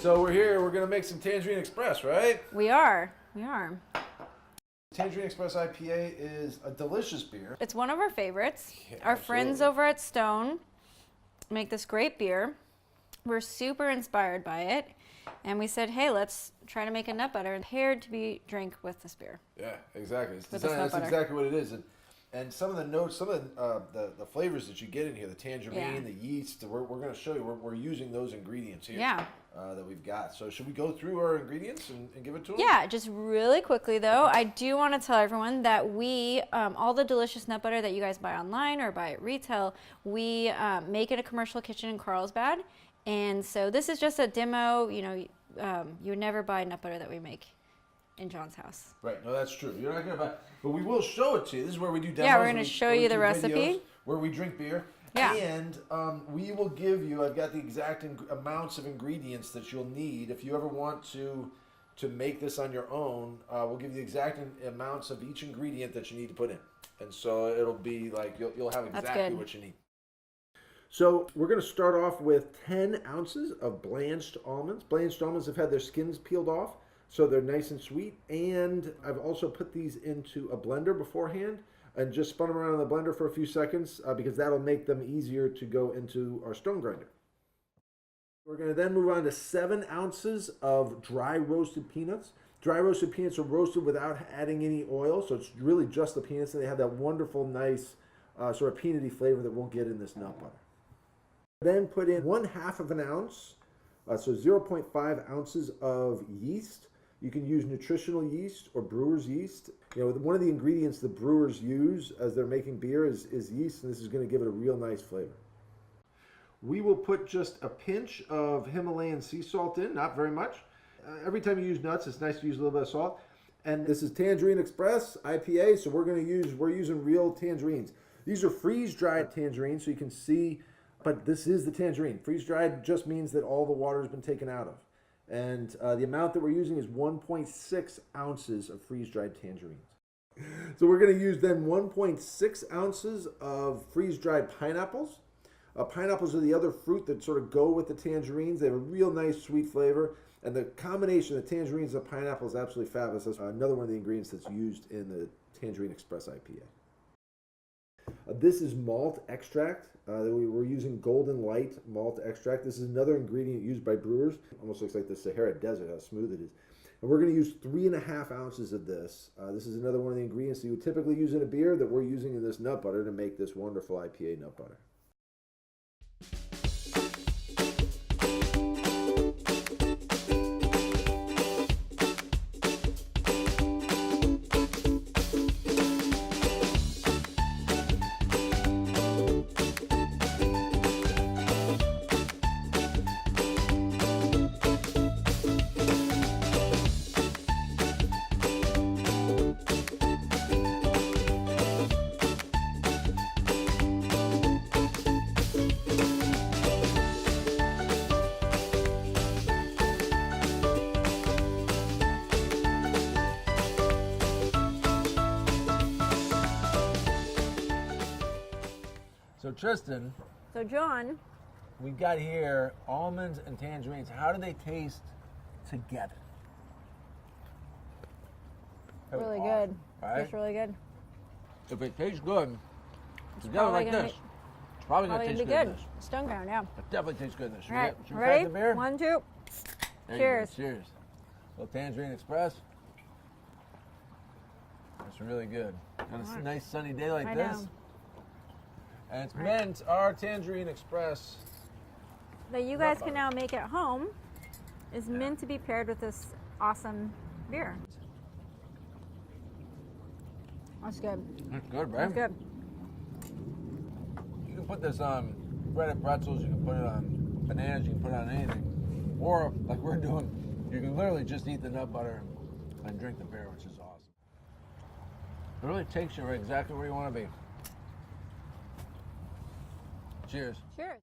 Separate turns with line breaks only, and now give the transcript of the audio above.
So we're here. We're gonna make some Tangerine Express, right?
We are. We are.
Tangerine Express IPA is a delicious beer.
It's one of our favorites.
Yeah,
our
absolutely.
friends over at Stone make this great beer. We're super inspired by it. And we said, hey, let's try to make a nut butter prepared to be drank with this beer.
Yeah, exactly. It's
With
designed,
this nut
that's
butter.
exactly what it is. And some of the notes, some of the flavors that you get in here, the tangerine, the yeast, we're going to show you. We're using those ingredients here that we've got. So should we go through our ingredients and give it to them?
Yeah, just really quickly though, I do want to tell everyone that we, all the delicious nut butter that you guys buy online or buy at retail, we make in a commercial kitchen in Carlsbad. And so this is just a demo. You know, you would never buy nut butter that we make in John's house.
Right. No, that's true. You're not going to buy, but we will show it to you. This is where we do demos.
Yeah, we're going to show you the recipe.
Where we drink beer.
Yeah.
And we will give you, I've got the exact amounts of ingredients that you'll need. If you ever want to make this on your own, we'll give you the exact amounts of each ingredient that you need to put in. And so it'll be like, you'll have exactly what you need. So we're going to start off with 10 ounces of blanched almonds. Blanched almonds have had their skins peeled off, so they're nice and sweet. And I've also put these into a blender beforehand and just spun them around in the blender for a few seconds because that'll make them easier to go into our stone grinder. We're going to then move on to 7 ounces of dry roasted peanuts. Dry roasted peanuts are roasted without adding any oil, so it's really just the peanuts, and they have that wonderful, nice sort of peanutty flavor that we'll get in this nut butter. Then put in 1/2 ounce, so 0.5 ounces of yeast. You can use nutritional yeast or brewer's yeast. You know, one of the ingredients the brewers use as they're making beer is yeast, and this is going to give it a real nice flavor. We will put just a pinch of Himalayan sea salt in, not very much. Every time you use nuts, it's nice to use a little bit of salt. And this is Tangerine Express IPA, so we're using real tangerines. These are freeze-dried tangerines, so you can see. But this is the tangerine. Freeze-dried just means that all the water has been taken out of. And the amount that we're using is 1.6 ounces of freeze-dried tangerines. So we're going to use then 1.6 ounces of freeze-dried pineapples. Pineapples are the other fruit that sort of go with the tangerines. They have a real nice sweet flavor. And the combination of tangerines and pineapple is absolutely fabulous. That's another one of the ingredients that's used in the Tangerine Express IPA. This is malt extract. We're using Golden Light malt extract. This is another ingredient used by brewers. Almost looks like the Sahara Desert, how smooth it is. And we're going to use 3.5 ounces of this. This is another one of the ingredients that you would typically use in a beer that we're using in this nut butter to make this wonderful IPA nut butter. So Tristan.
So John.
We've got here almonds and tangerines. How do they taste together?
Really good.
Right?
Tastes really good.
If it tastes good, together like this, it's probably going to taste good in this.
Stone ground, yeah.
It definitely tastes good in this.
All right,
Should we
ready?
crack the beer?
1, 2.
There
Cheers.
You go. Cheers. Little Tangerine Express. That's really good. On a nice sunny day like this. And it's meant, our Tangerine Express
that you guys can now make at home is meant to be paired with this awesome beer. That's good.
That's good, right?
That's good.
You can put this on breaded pretzels, you can put it on bananas, you can put it on anything. Or, like we're doing, you can literally just eat the nut butter and drink the beer, which is awesome. It really takes you right exactly where you want to be. Cheers.
Cheers.